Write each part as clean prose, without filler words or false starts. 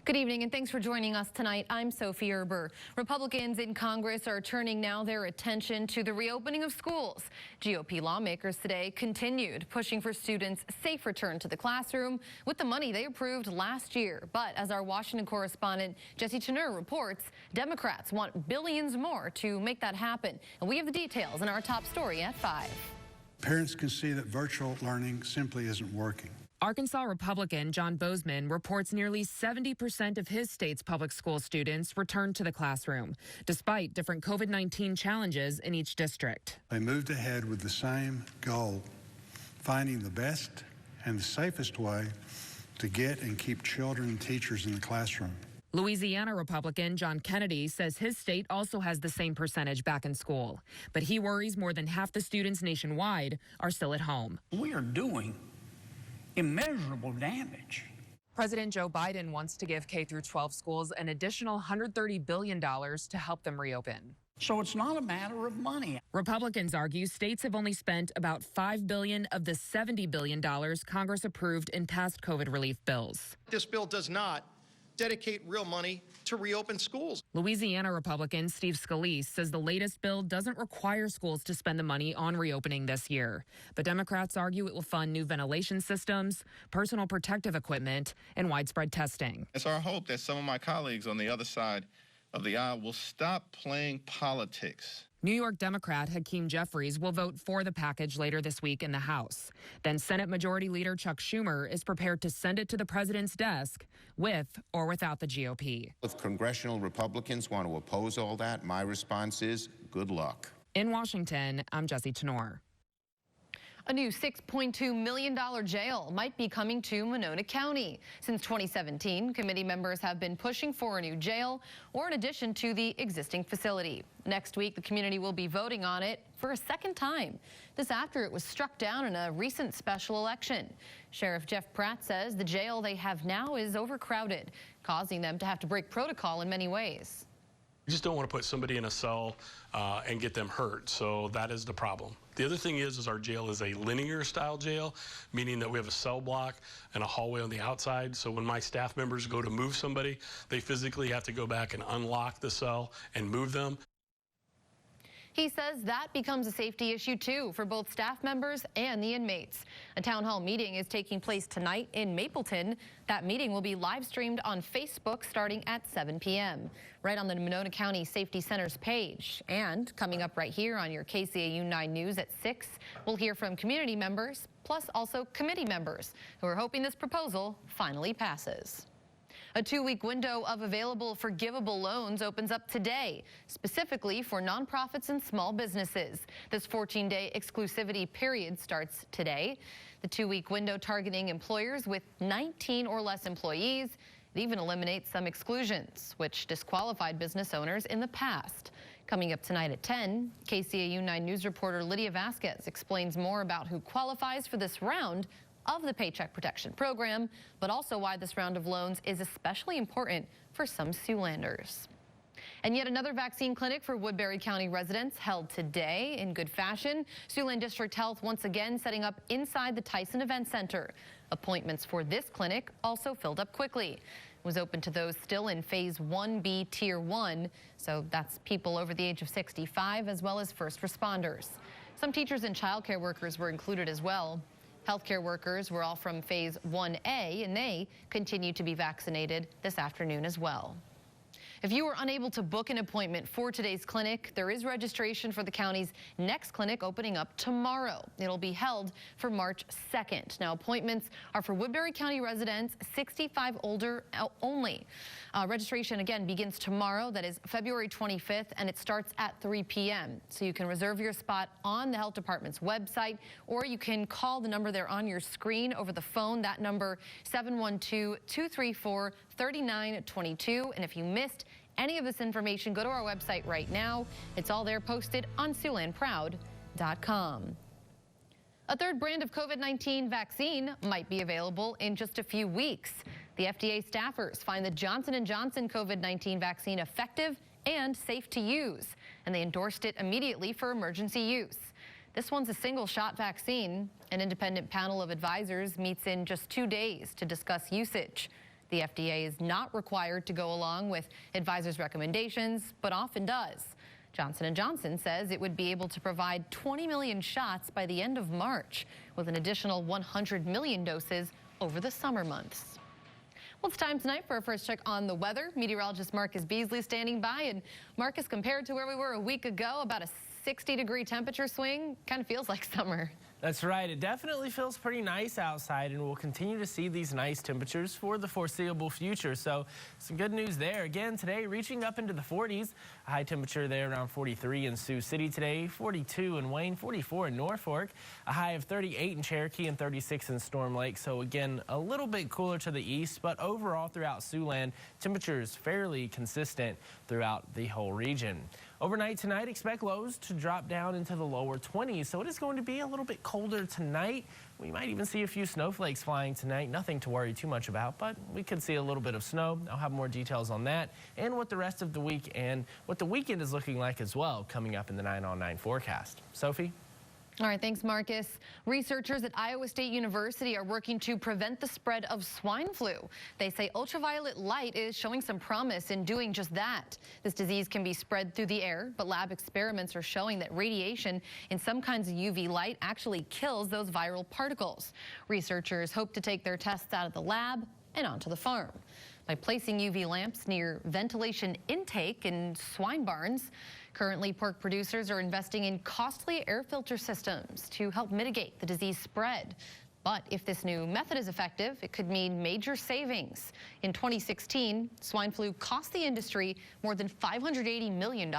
Good evening and thanks for joining us tonight. I'm Sophie Erber. Republicans in Congress are turning now their attention to the reopening of schools. GOP lawmakers today continued pushing for students' safe return to the classroom with the money they approved last year. But as our Washington correspondent Jesse Chenur reports, Democrats want billions more to make that happen. And we have the details in our top story at 5. Parents can see that virtual learning simply isn't working. Arkansas Republican John Bozeman reports nearly 70% of his state's public school students returned to the classroom, despite different COVID-19 challenges in each district. They moved ahead with the same goal, finding the best and the safest way to get and keep children and teachers in the classroom. Louisiana Republican John Kennedy says his state also has the same percentage back in school, but he worries more than half the students nationwide are still at home. We are doing immeasurable damage. President Joe Biden wants to give K-12 schools an additional $130 billion to help them reopen. So it's not a matter of money. Republicans argue states have only spent about $5 billion of the $70 billion Congress approved in past COVID relief bills. This bill does not dedicate real money to reopen schools. Louisiana Republican Steve Scalise says the latest bill doesn't require schools to spend the money on reopening this year. But Democrats argue it will fund new ventilation systems, personal protective equipment, and widespread testing. It's our hope that some of my colleagues on the other side of the aisle will stop playing politics. New York Democrat Hakeem Jeffries will vote for the package later this week in the House. Then Senate Majority Leader Chuck Schumer is prepared to send it to the president's desk with or without the GOP. If congressional Republicans want to oppose all that, my response is good luck. In Washington, I'm Jesse Chenur. A new $6.2 million jail might be coming to Monona County. Since 2017, committee members have been pushing for a new jail or an addition to the existing facility. Next week, the community will be voting on it for a second time. This after it was struck down in a recent special election. Sheriff Jeff Pratt says the jail they have now is overcrowded, causing them to have to break protocol in many ways. You just don't want to put somebody in a cell and get them hurt, so that is the problem. The other thing is our jail is a linear style jail, meaning that we have a cell block and a hallway on the outside, so when my staff members go to move somebody, they physically have to go back and unlock the cell and move them. He says that becomes a safety issue, too, for both staff members and the inmates. A town hall meeting is taking place tonight in Mapleton. That meeting will be live streamed on Facebook starting at 7 p.m. right on the Monona County Safety Center's page. And coming up right here on your KCAU 9 News at 6, we'll hear from community members, plus also committee members, who are hoping this proposal finally passes. A 2-week window of available forgivable loans opens up today, specifically for nonprofits and small businesses. This 14-day exclusivity period starts today. The 2-week window targeting employers with 19 or less employees. It even eliminates some exclusions, which disqualified business owners in the past. Coming up tonight at 10, KCAU 9 News reporter Lydia Vasquez explains more about who qualifies for this round of the Paycheck Protection Program, but also why this round of loans is especially important for some Siouxlanders. And yet another vaccine clinic for Woodbury County residents held today in good fashion. Siouxland District Health once again setting up inside the Tyson Event Center. Appointments for this clinic also filled up quickly. It was open to those still in Phase 1B Tier 1, so that's people over the age of 65 as well as first responders. Some teachers and childcare workers were included as well. Healthcare workers were all from Phase 1A, and they continue to be vaccinated this afternoon as well. If you were unable to book an appointment for today's clinic, there is registration for the county's next clinic opening up tomorrow. It'll be held for March 2nd. Now, appointments are for Woodbury County residents 65 older only. Registration, again, begins tomorrow. That is February 25th, and it starts at 3 p.m. So you can reserve your spot on the health department's website, or you can call the number there on your screen over the phone. That number, 712-234-3922. And if you missed any of this information, go to our website right now. It's all there posted on SiouxlandProud.com. A third brand of COVID-19 vaccine might be available in just a few weeks. The FDA staffers find the Johnson & Johnson COVID-19 vaccine effective and safe to use, and they endorsed it immediately for emergency use. This one's a single-shot vaccine. An independent panel of advisors meets in just 2 days to discuss usage. The FDA is not required to go along with advisors' recommendations, but often does. Johnson & Johnson says it would be able to provide 20 million shots by the end of March, with an additional 100 million doses over the summer months. Well, it's time tonight for our first check on the weather. Meteorologist Marcus Beasley standing by. And Marcus, compared to where we were a week ago, about a 60-degree temperature swing, kind of feels like summer. That's right. It definitely feels pretty nice outside, and we'll continue to see these nice temperatures for the foreseeable future. So some good news there. Again, today reaching up into the 40s. A high temperature there around 43 in Sioux City today, 42 in Wayne, 44 in Norfolk, a high of 38 in Cherokee and 36 in Storm Lake. So again, a little bit cooler to the east, but overall throughout Siouxland, temperatures fairly consistent throughout the whole region. Overnight tonight, expect lows to drop down into the lower 20s, so it is going to be a little bit colder tonight. We might even see a few snowflakes flying tonight. Nothing to worry too much about, but we could see a little bit of snow. I'll have more details on that and what the rest of the week and what the weekend is looking like as well coming up in the 9 on 9 forecast. Sophie? All right, thanks, Marcus. Researchers at Iowa State University are working to prevent the spread of swine flu. They say ultraviolet light is showing some promise in doing just that. This disease can be spread through the air, but lab experiments are showing that radiation in some kinds of UV light actually kills those viral particles. Researchers hope to take their tests out of the lab and onto the farm. By placing UV lamps near ventilation intake in swine barns, currently pork producers are investing in costly air filter systems to help mitigate the disease spread. But if this new method is effective, it could mean major savings. In 2016, swine flu cost the industry more than $580 million.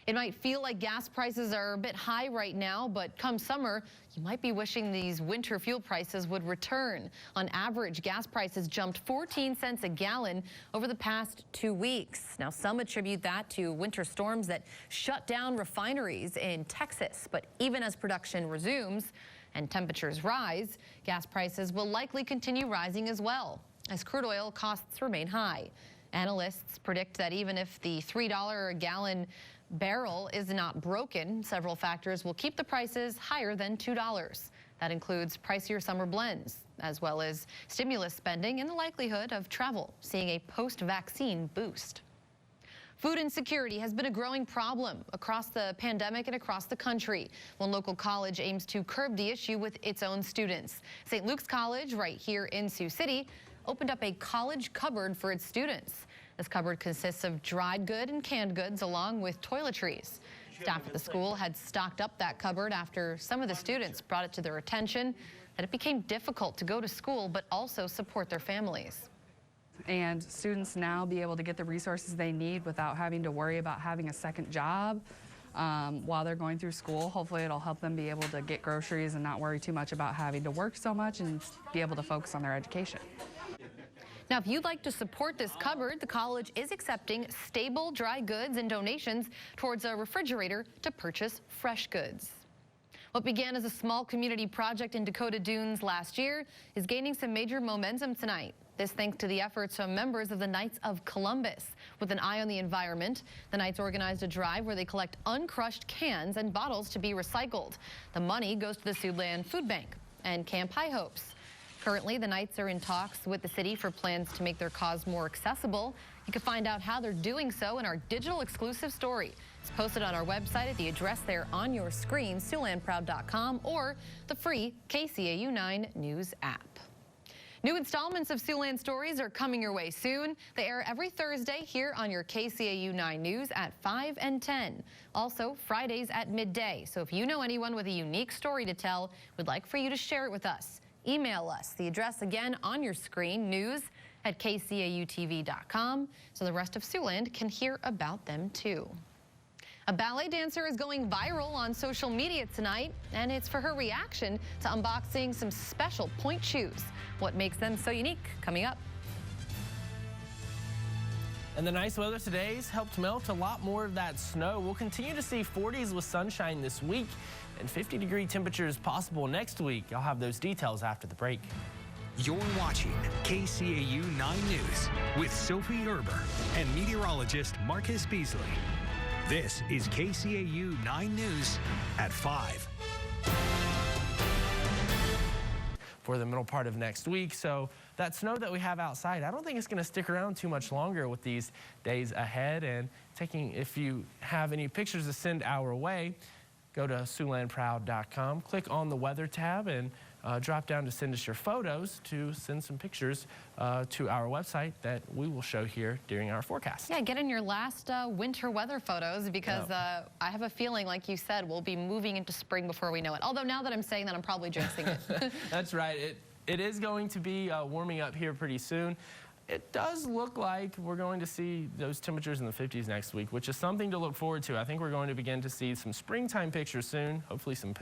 It might feel like gas prices are a bit high right now, but come summer, you might be wishing these winter fuel prices would return. On average, gas prices jumped 14 cents a gallon over the past 2 weeks. Now, some attribute that to winter storms that shut down refineries in Texas. But even as production resumes and temperatures rise, gas prices will likely continue rising as well, as crude oil costs remain high. Analysts predict that even if the $3 a gallon barrel is not broken, several factors will keep the prices higher than $2. That includes pricier summer blends, as well as stimulus spending and the likelihood of travel seeing a post-vaccine boost. Food insecurity has been a growing problem across the pandemic and across the country. One local college aims to curb the issue with its own students. St. Luke's College, right here in Sioux City, opened up a college cupboard for its students. This cupboard consists of dried good and canned goods along with toiletries. Staff at the school had stocked up that cupboard after some of the students brought it to their attention that it became difficult to go to school but also support their families. And students now be able to get the resources they need without having to worry about having a second job while they're going through school. Hopefully it'll help them be able to get groceries and not worry too much about having to work so much and be able to focus on their education. Now, if you'd like to support this cupboard, the college is accepting stable dry goods and donations towards a refrigerator to purchase fresh goods. What began as a small community project in Dakota Dunes last year is gaining some major momentum tonight. This thanks to the efforts from members of the Knights of Columbus. With an eye on the environment, the Knights organized a drive where they collect uncrushed cans and bottles to be recycled. The money goes to the Siouxland Food Bank and Camp High Hopes. Currently, the Knights are in talks with the city for plans to make their cause more accessible. You can find out how they're doing so in our digital exclusive story. It's posted on our website at the address there on your screen, SiouxlandProud.com, or the free KCAU 9 News app. New installments of Siouxland Stories are coming your way soon. They air every Thursday here on your KCAU 9 News at 5 and 10. Also, Fridays at midday. So if you know anyone with a unique story to tell, we'd like for you to share it with us. Email us. The address again on your screen, news@kcautv.com, so the rest of Siouxland can hear about them too. A ballet dancer is going viral on social media tonight, and it's for her reaction to unboxing some special point shoes. What makes them so unique? Coming up. And the nice weather today's helped melt a lot more of that snow. We'll continue to see 40s with sunshine this week and 50-degree temperatures possible next week. I'll have those details after the break. You're watching KCAU 9 News with Sophie Erber and meteorologist Marcus Beasley. This is KCAU 9 News at 5. For the middle part of next week. So that snow that we have outside, I don't think it's going to stick around too much longer with these days ahead. And if you have any pictures to send our way, go to SiouxlandProud.com, click on the weather tab, and drop down to send us your photos to send some pictures to our website that we will show here during our forecast. Yeah, get in your last winter weather photos because I have a feeling, like you said, we'll be moving into spring before we know it. Although now that I'm saying that, I'm probably jinxing it. That's right. It is going to be warming up here pretty soon. It does look like we're going to see those temperatures in the 50s next week, which is something to look forward to. I think we're going to begin to see some springtime pictures soon, hopefully some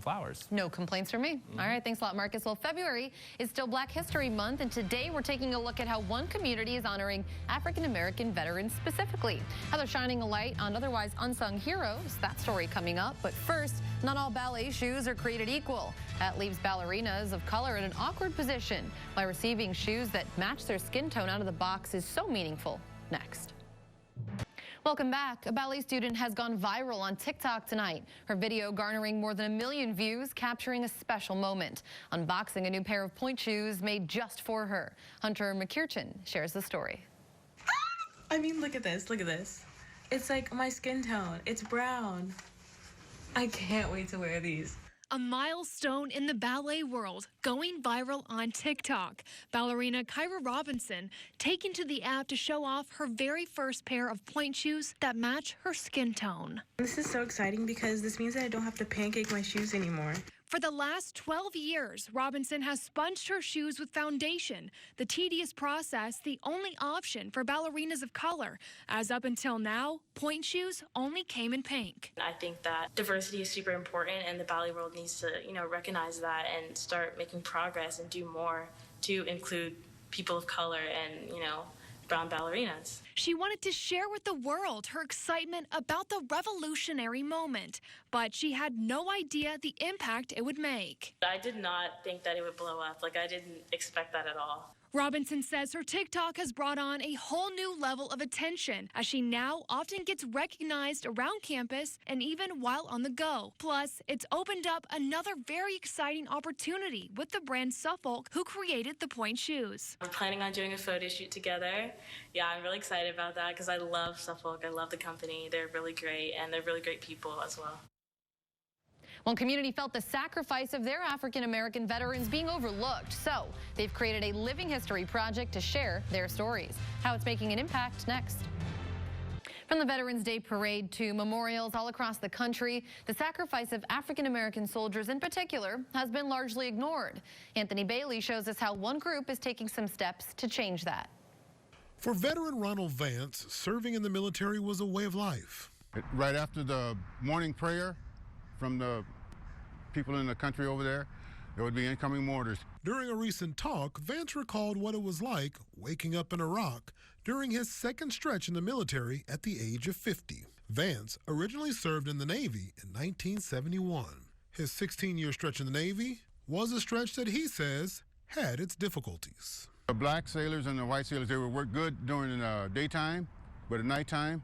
flowers. No complaints from me. All right, thanks a lot, Marcus. Well, February is still Black History Month, and today we're taking a look at how one community is honoring African-American veterans specifically, how they're shining a light on otherwise unsung heroes. That story coming up. But first, not all ballet shoes are created equal. That leaves ballerinas of color in an awkward position by receiving shoes that match their skin tone out of the box is so meaningful. Next. Welcome back. A ballet student has gone viral on TikTok tonight. Her video garnering more than 1 million views, capturing a special moment, unboxing a new pair of pointe shoes made just for her. Hunter McKirchen shares the story. I mean, look at this. Look at this. It's like my skin tone. It's brown. I can't wait to wear these. A milestone in the ballet world, going viral on TikTok. Ballerina Kyra Robinson taken to the app to show off her very first pair of pointe shoes that match her skin tone. This is so exciting because this means that I don't have to pancake my shoes anymore. For the last 12 years, Robinson has sponged her shoes with foundation, the tedious process the only option for ballerinas of color, as up until now, pointe shoes only came in pink. I think that diversity is super important, and the ballet world needs to, recognize that and start making progress and do more to include people of color and, brown ballerinas. She wanted to share with the world her excitement about the revolutionary moment, but she had no idea the impact it would make. I did not think that it would blow up. I didn't expect that at all. Robinson says her TikTok has brought on a whole new level of attention as she now often gets recognized around campus and even while on the go. Plus, it's opened up another very exciting opportunity with the brand Suffolk, who created the pointe shoes. We're planning on doing a photo shoot together. Yeah, I'm really excited about that because I love Suffolk. I love the company. They're really great, and they're really great people as well. One community felt the sacrifice of their African-American veterans being overlooked, so they've created a living history project to share their stories. How it's making an impact next. From the Veterans Day Parade to memorials all across the country, the sacrifice of African-American soldiers in particular has been largely ignored. Anthony Bailey shows us how one group is taking some steps to change that. For veteran Ronald Vance, serving in the military was a way of life. Right after the morning prayer from the people in the country over there would be incoming mortars. During a recent talk, Vance recalled what it was like waking up in Iraq during his second stretch in the military at the age of 50. Vance originally served in the Navy in 1971. His 16-year stretch in the Navy was a stretch that he says had its difficulties. The black sailors and the white sailors, they would work good during the daytime, but at nighttime,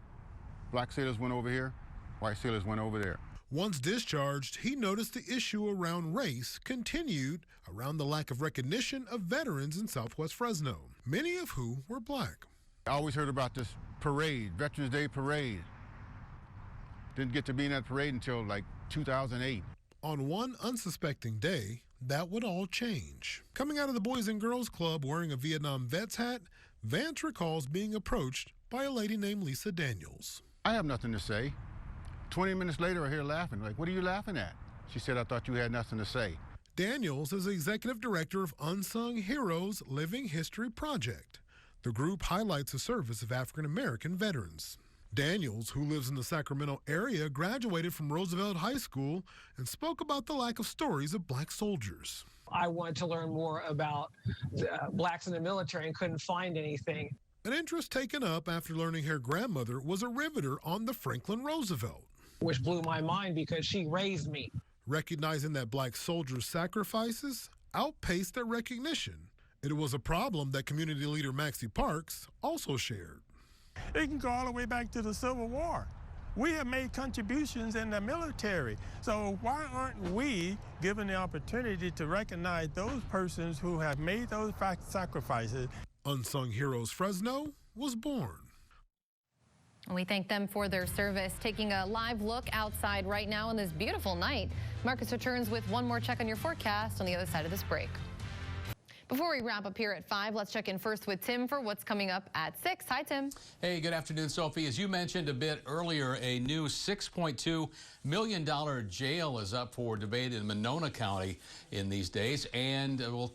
black sailors went over here, white sailors went over there. Once discharged, he noticed the issue around race continued around the lack of recognition of veterans in Southwest Fresno, many of who were black. I always heard about this parade, Veterans Day Parade. Didn't get to be in that parade until like 2008. On one unsuspecting day, that would all change. Coming out of the Boys and Girls Club wearing a Vietnam vet's hat, Vance recalls being approached by a lady named Lisa Daniels. I have nothing to say. 20 minutes later, I hear laughing. Like, what are you laughing at? She said, I thought you had nothing to say. Daniels is the executive director of Unsung Heroes Living History Project. The group highlights the service of African-American veterans. Daniels, who lives in the Sacramento area, graduated from Roosevelt High School and spoke about the lack of stories of black soldiers. I wanted to learn more about blacks in the military and couldn't find anything. An interest taken up after learning her grandmother was a riveter on the Franklin Roosevelt, which blew my mind because she raised me. Recognizing that black soldiers' sacrifices outpaced their recognition. It was a problem that community leader Maxie Parks also shared. It can go all the way back to the Civil War. We have made contributions in the military. So why aren't we given the opportunity to recognize those persons who have made those sacrifices? Unsung Heroes Fresno was born. We thank them for their service. Taking a live look outside right now on this beautiful night. Marcus returns with one more check on your forecast on the other side of this break. Before we wrap up here at 5, let's check in first with Tim for what's coming up at 6. Hi, Tim. Hey, good afternoon, Sophie. As you mentioned a bit earlier, a new $6.2 million jail is up for debate in Monona County in these days. And we'll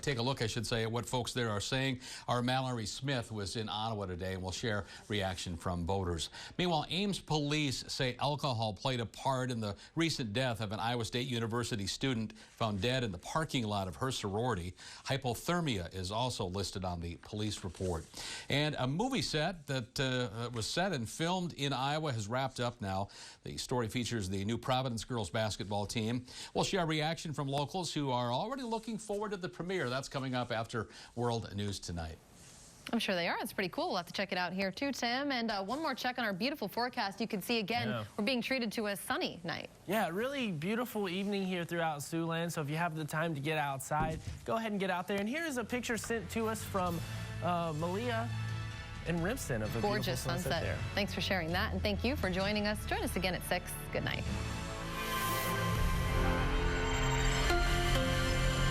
take a look, I should say, at what folks there are saying. Our Mallory Smith was in Ottawa today, and we'll share reaction from voters. Meanwhile, Ames police say alcohol played a part in the recent death of an Iowa State University student found dead in the parking lot of her sorority. Hypothermia is also listed on the police report. And a movie set that was set and filmed in Iowa has wrapped up now. The story features the new Providence girls basketball team. We'll share reaction from locals who are already looking forward to the premiere. That's coming up after World News Tonight. I'm sure they are. It's pretty cool. We'll have to check it out here too, Tim. And one more check on our beautiful forecast. You can see again, we're being treated to a sunny night. Yeah, really beautiful evening here throughout Siouxland. So if you have the time to get outside, go ahead and get out there. And here's a picture sent to us from Malia and Rimpson of a gorgeous sunset there. Thanks for sharing that, and thank you for joining us. Join us again at 6. Good night.